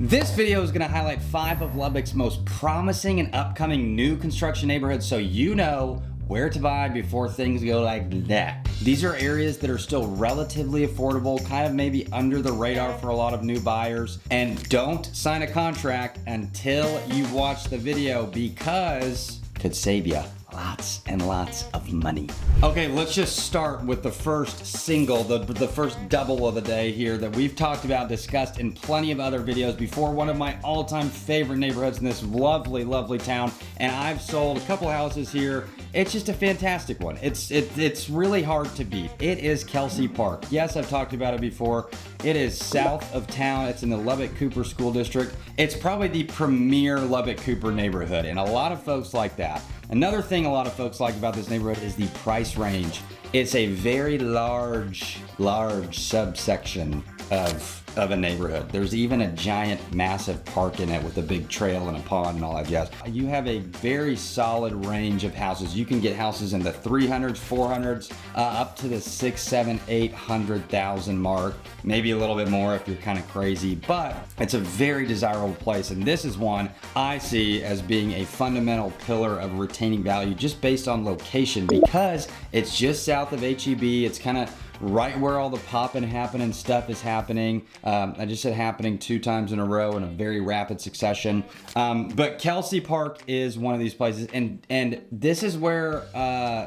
This video is going to highlight 5 of Lubbock's most promising and upcoming new construction neighborhoods so you know where to buy before things go like that. These are areas that are still relatively affordable, kind of maybe under the radar for a lot of new buyers. And don't sign a contract until you've watched the video because it could save you lots and lots of money. Okay, let's just start with the first single, the first double of the day here that we've talked about, discussed in plenty of other videos before. One of my all-time favorite neighborhoods in this lovely, lovely town. And I've sold a couple houses here. It's just a fantastic one. It's really hard to beat. It is Kelsey Park. Yes, I've talked about it before. It is south of town. It's in the Lubbock Cooper School District. It's probably the premier Lubbock Cooper neighborhood, and a lot of folks like that. Another thing a lot of folks like about this neighborhood is the price range. It's a very large subsection of a neighborhood. There's even a giant, massive park in it with a big trail and a pond and all that jazz. You have a very solid range of houses. You can get houses in the 300s, 400s, up to the 6, 7, 800,000 mark. Maybe a little bit more if you're kind of crazy, but it's a very desirable place. And this is one I see as being a fundamental pillar of retaining value just based on location, because it's just south of HEB. It's kind of right where all the poppin' happening stuff is happening. I just said happening 2 times in a row in a very rapid succession. But Kelsey Park is one of these places, and this is where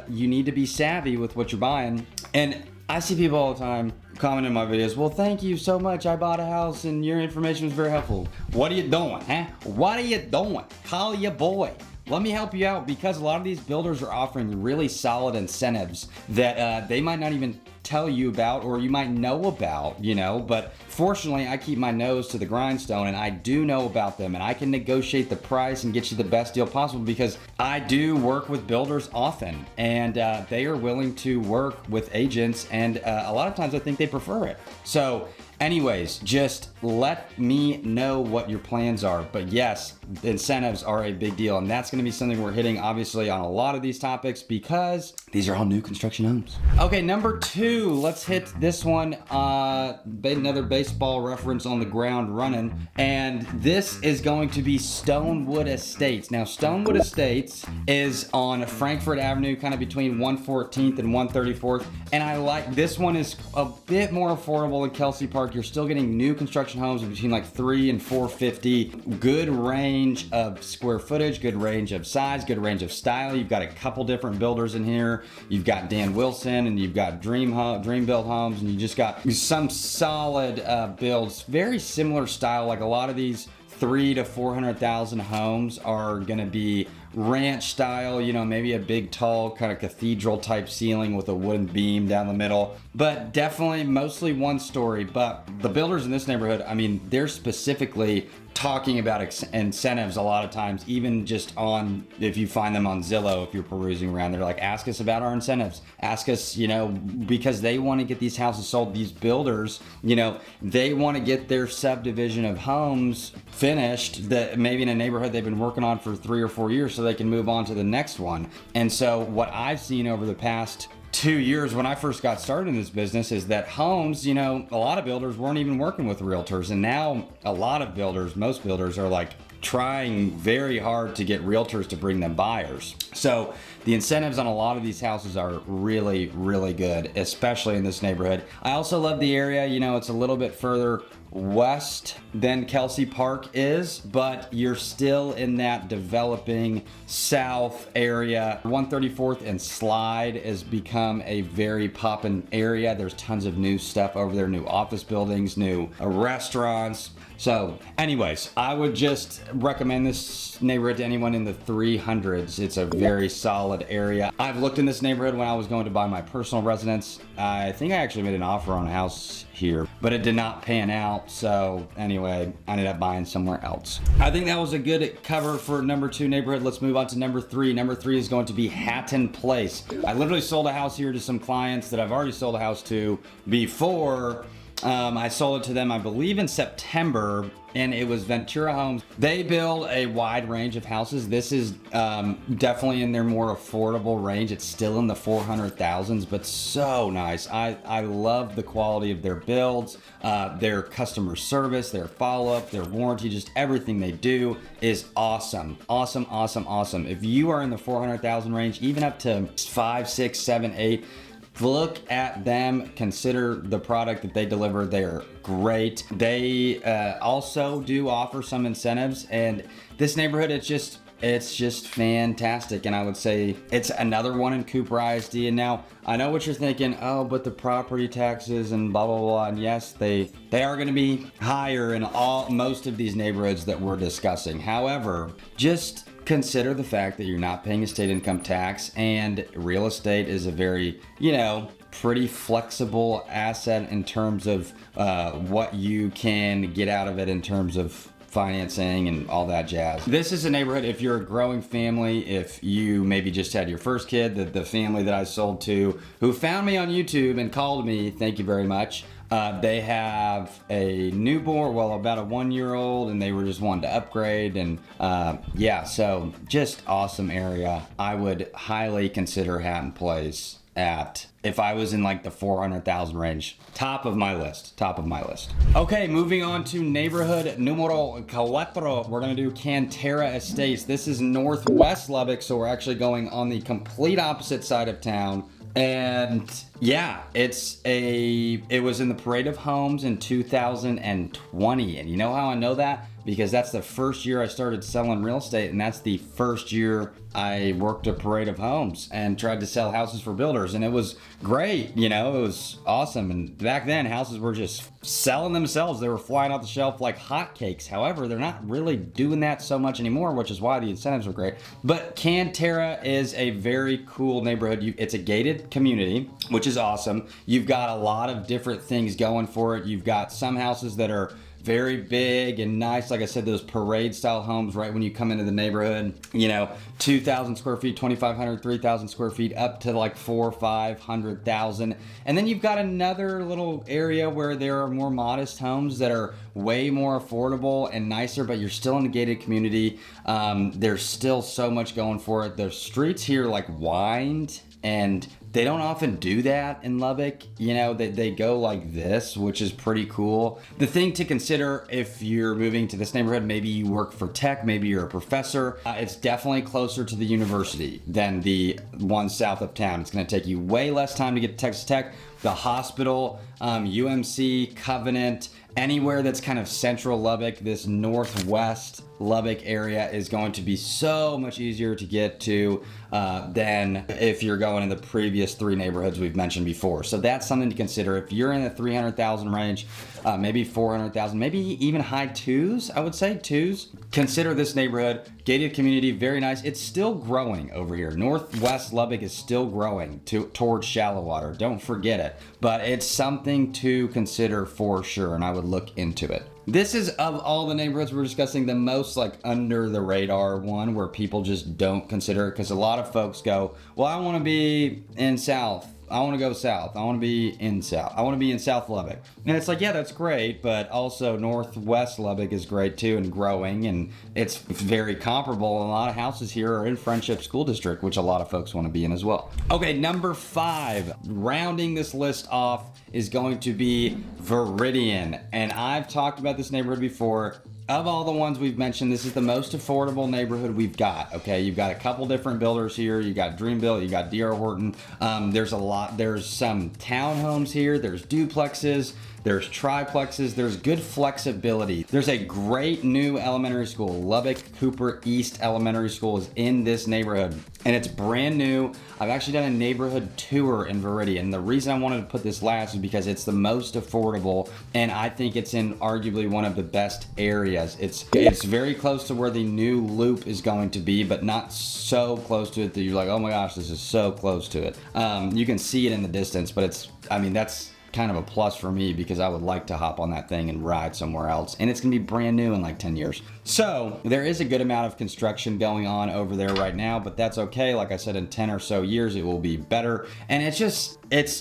you need to be savvy with what you're buying. And I see people all the time comment in my videos, well, thank you so much. I bought a house and your information was very helpful. What are you doing, huh? What are you doing? Call your boy. Let me help you out, because a lot of these builders are offering really solid incentives that they might not even tell you about, or you might know about, you know, but fortunately I keep my nose to the grindstone and I do know about them, and I can negotiate the price and get you the best deal possible because I do work with builders often, and they are willing to work with agents, and a lot of times I think they prefer it. So anyways, just let me know what your plans are. But yes, incentives are a big deal, and that's going to be something we're hitting obviously on a lot of these topics because these are all new construction homes. Okay, number 2, let's hit this one. Another baseball reference on the ground running, and this is going to be Stonewood Estates. Now, Stonewood Estates is on Frankfort Avenue, kind of between 114th and 134th, and I like this one. Is a bit more affordable than Kelsey Park. You're still getting new construction homes between like 3 and 450. Good range of square footage, good range of size, good range of style. You've got a couple different builders in here. You've got Dan Wilson, and you've got Dream Build Homes, and you just got some solid builds, very similar style. Like a lot of these 300,000 to 400,000 homes are going to be ranch style, you know, maybe a big tall kind of cathedral type ceiling with a wooden beam down the middle, but definitely mostly one story. But the builders in this neighborhood, I mean, they're specifically talking about incentives a lot of times, even just on, if you find them on Zillow, if you're perusing around, they're like, ask us about our incentives, ask us, you know, because they want to get these houses sold. These builders, you know, they want to get their subdivision of homes finished that maybe in a neighborhood they've been working on for 3 or 4 years so they can move on to the next one. And so what I've seen over the past 2 years when I first got started in this business is that homes, you know, a lot of builders weren't even working with realtors, and now a lot of builders, most builders are like trying very hard to get realtors to bring them buyers. So the incentives on a lot of these houses are really, really good, especially in this neighborhood. I also love the area. You know, it's a little bit further west than Kelsey Park is, but you're still in that developing south area. 134th and Slide has become a very poppin' area. There's tons of new stuff over there, new office buildings, new restaurants. So anyways, I would just recommend this neighborhood to anyone in the 300s. It's a very solid area. I've looked in this neighborhood when I was going to buy my personal residence. I think I actually made an offer on a house here, but it did not pan out. So anyway, I ended up buying somewhere else. I think that was a good cover for number 2 neighborhood. Let's move on to number 3. Number 3 is going to be Hatton Place. I literally sold a house here to some clients that I've already sold a house to before I sold it to them, I believe, in September, and it was Ventura Homes. They build a wide range of houses. This is definitely in their more affordable range. It's still in the 400,000s, but so nice. I love the quality of their builds, their customer service, their follow-up, their warranty, just everything they do is awesome. Awesome, awesome, awesome. If you are in the 400,000 range, even up to 5, 6, 7, 8, look at them, consider the product that they deliver. They're great. They also do offer some incentives, and this neighborhood, it's just fantastic. And I would say it's another one in Cooper ISD. And now I know what you're thinking, oh, but the property taxes and blah, blah, blah. And yes, they are going to be higher in most of these neighborhoods that we're discussing. However, just consider the fact that you're not paying a state income tax, and real estate is a very, pretty flexible asset in terms of what you can get out of it in terms of financing and all that jazz. This is a neighborhood, if you're a growing family, if you maybe just had your first kid, the family that I sold to, who found me on YouTube and called me, thank you very much. They have a newborn, about a 1-year-old, and they were just wanting to upgrade. And yeah, so just awesome area. I would highly consider Hatton Place if I was in like the 400,000 range. Top of my list. Okay, moving on to neighborhood numero 4. We're gonna do Canara Estates. This is northwest Lubbock, so we're actually going on the complete opposite side of town. And yeah, it was in the Parade of Homes in 2020. And you know how I know that? Because that's the first year I started selling real estate, and that's the first year I worked a Parade of Homes and tried to sell houses for builders, and it was great. It was awesome. And back then, houses were just selling themselves. They were flying off the shelf like hotcakes. However, they're not really doing that so much anymore, which is why the incentives were great. But Canara is a very cool neighborhood. It's a gated community, which is awesome. You've got a lot of different things going for it. You've got some houses that are very big and nice. Like I said, those parade style homes right when you come into the neighborhood, 2,000 square feet, 2,500, 3,000 square feet, up to like 400,000, 500,000. And then you've got another little area where there are more modest homes that are way more affordable and nicer, but you're still in a gated community. There's still so much going for it. The streets here like wind, and they don't often do that in Lubbock. They go like this, which is pretty cool. The thing to consider if you're moving to this neighborhood, maybe you work for tech, maybe you're a professor, it's definitely closer to the university than the one south of town. It's gonna take you way less time to get to Texas Tech, the hospital, UMC, Covenant, anywhere that's kind of central Lubbock. This northwest Lubbock area is going to be so much easier to get to than if you're going in the previous 3 neighborhoods we've mentioned before. So that's something to consider. If you're in the 300,000 range, maybe 400,000, maybe even high 2s, I would say 2s, consider this neighborhood. Gated community, very nice. It's still growing over here. Northwest Lubbock is still growing towards shallow water. Don't forget it. But it's something to consider for sure, and I would look into it. This is, of all the neighborhoods we're discussing, the most like under the radar one, where people just don't consider it, because a lot of folks go, well, I want to be in South. I want to go south. I want to be in South. I want to be in South Lubbock. And it's like, yeah, that's great, but also Northwest Lubbock is great too and growing, and it's very comparable. A lot of houses here are in Friendship School District, which a lot of folks want to be in as well. Okay, number 5, rounding this list off, is going to be Viridian. And I've talked about this neighborhood before. Of all the ones we've mentioned, this is the most affordable neighborhood we've got. Okay, you've got a couple different builders here. You got Dreamville, you got D.R. Horton. There's some townhomes here. There's duplexes. There's triplexes. There's good flexibility. There's a great new elementary school. Lubbock Cooper East Elementary School is in this neighborhood, and it's brand new. I've actually done a neighborhood tour in Viridian. The reason I wanted to put this last is because it's the most affordable, and I think it's in arguably one of the best areas. It's very close to where the new loop is going to be, but not so close to it that you're like, oh my gosh, this is so close to it. You can see it in the distance, but that's kind of a plus for me because I would like to hop on that thing and ride somewhere else. And it's going to be brand new in like 10 years. So there is a good amount of construction going on over there right now, but that's okay. Like I said, in 10 or so years, it will be better. And it's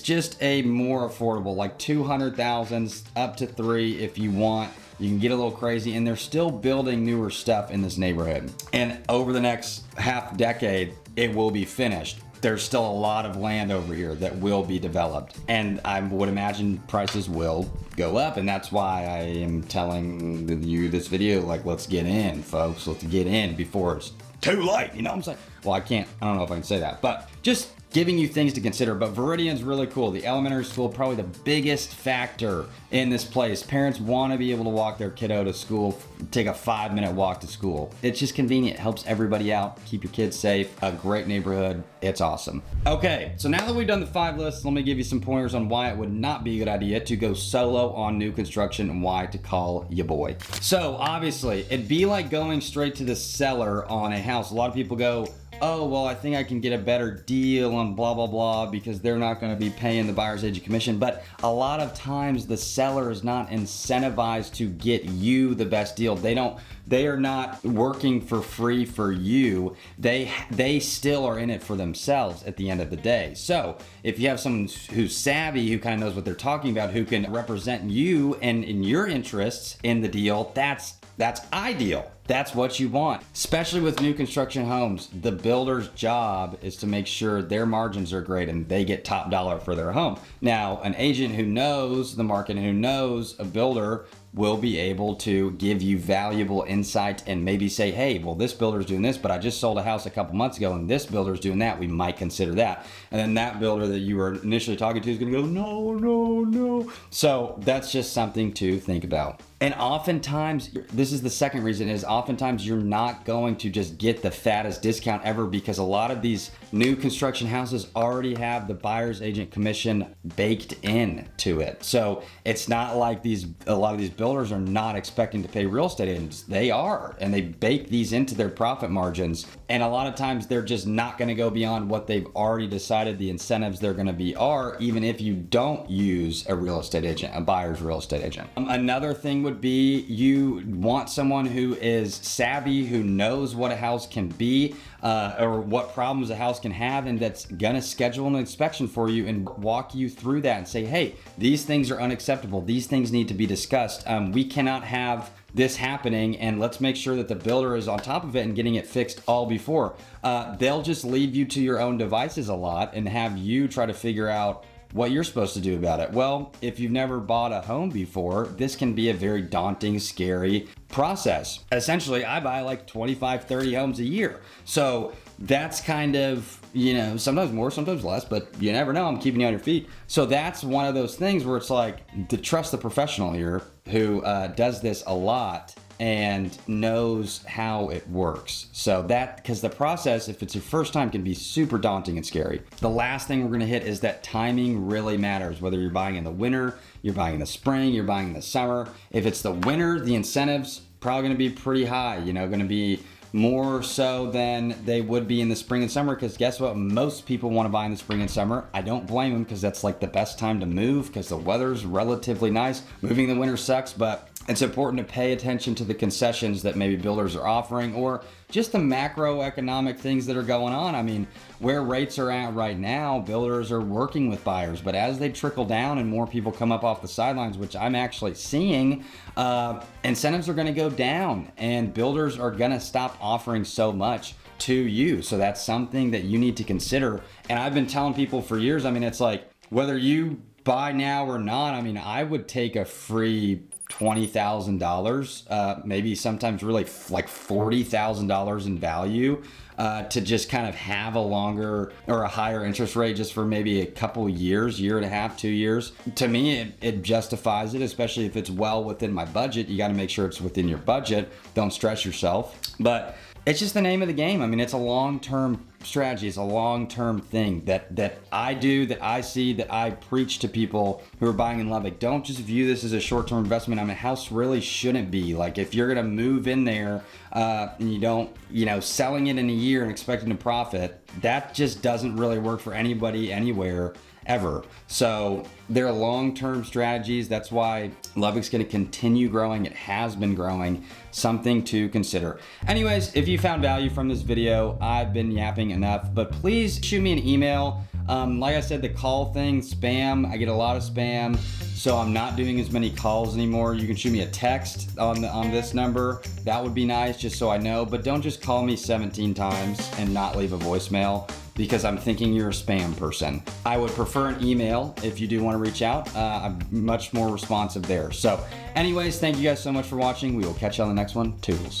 just a more affordable, like 200,000 up to 3 if you want. You can get a little crazy, and they're still building newer stuff in this neighborhood. And over the next half decade, it will be finished. There's still a lot of land over here that will be developed. And I would imagine prices will go up, and that's why I am telling you this video, like, let's get in, folks. Let's get in before it's too late, you know what I'm saying? Well, I don't know if I can say that, but just giving you things to consider. But Viridian's really cool. The elementary school, probably the biggest factor in this place. Parents want to be able to walk their kiddo to school, take a 5-minute walk to school. It's just convenient, helps everybody out, keep your kids safe, a great neighborhood. It's awesome. Okay, so now that we've done the 5 lists, let me give you some pointers on why it would not be a good idea to go solo on new construction and why to call your boy. So obviously, it'd be like going straight to the seller on a house. A lot of people go, oh, well, I think I can get a better deal on blah, blah, blah, because they're not going to be paying the buyer's agent commission. But a lot of times the seller is not incentivized to get you the best deal. They are not working for free for you. They still are in it for themselves at the end of the day. So if you have someone who's savvy, who kind of knows what they're talking about, who can represent you and in your interests in the deal, that's ideal. That's what you want, especially with new construction homes. The builder's job is to make sure their margins are great and they get top dollar for their home. Now, an agent who knows the market and who knows a builder will be able to give you valuable insight and maybe say, hey, well, this builder's doing this, but I just sold a house a couple months ago and this builder's doing that. We might consider that. And then that builder that you were initially talking to is going to go, no, no, no. So that's just something to think about. And oftentimes, this is the second reason, is oftentimes you're not going to just get the fattest discount ever, because a lot of these new construction houses already have the buyer's agent commission baked in to it. So it's not like a lot of these builders are not expecting to pay real estate agents. They are, and they bake these into their profit margins. And a lot of times they're just not going to go beyond what they've already decided the incentives they're going to be are, even if you don't use a real estate agent, a buyer's real estate agent. Another thing would be, you want someone who is savvy, who knows what a house can be, or what problems a house can have, and that's gonna schedule an inspection for you and walk you through that and say, hey, these things are unacceptable. These things need to be discussed. We cannot have this happening, and let's make sure that the builder is on top of it and getting it fixed all before. They'll just leave you to your own devices a lot and have you try to figure out what you're supposed to do about it. Well, if you've never bought a home before, this can be a very daunting, scary process. Essentially, I buy like 25, 30 homes a year. So that's kind of, sometimes more, sometimes less, but you never know. I'm keeping you on your feet. So that's one of those things where it's like, to trust the professional here who does this a lot and knows how it works. So because the process, if it's your first time, can be super daunting and scary. The last thing we're gonna hit is that timing really matters. Whether you're buying in the winter, you're buying in the spring, you're buying in the summer. If it's the winter, the incentives probably gonna be pretty high, gonna be more so than they would be in the spring and summer, because guess what? Most people want to buy in the spring and summer. I don't blame them, because that's like the best time to move, because the weather's relatively nice. Moving in the winter sucks, but it's important to pay attention to the concessions that maybe builders are offering, or just the macroeconomic things that are going on. I mean, where rates are at right now, builders are working with buyers, but as they trickle down and more people come up off the sidelines, which I'm actually seeing, incentives are going to go down and builders are going to stop offering so much to you. So that's something that you need to consider. And I've been telling people for years, it's like, whether you buy now or not, I would take a free $20,000, maybe sometimes really like $40,000 in value, to just kind of have a longer or a higher interest rate just for maybe a couple years, year and a half, 2 years. To me, it justifies it, especially if it's well within my budget. You got to make sure it's within your budget. Don't stress yourself. But it's just the name of the game. It's a long-term strategy. It's a long-term thing that I do, that I see, that I preach to people who are buying in Lubbock. Don't just view this as a short-term investment. A house really shouldn't be. Like, if you're gonna move in there and you don't, selling it in a year and expecting to profit, that just doesn't really work for anybody anywhere. ever. So they're long-term strategies. That's why Lubbock's gonna continue growing. It has been growing. Something to consider. Anyways, if you found value from this video, I've been yapping enough, but please shoot me an email. Like I said, the call thing, spam, I get a lot of spam, so I'm not doing as many calls anymore. You can shoot me a text on this number. That would be nice, just so I know, but don't just call me 17 times and not leave a voicemail, because I'm thinking you're a spam person. I would prefer an email if you do want to reach out. I'm much more responsive there. So anyways, thank you guys so much for watching. We will catch you on the next one. Toodles.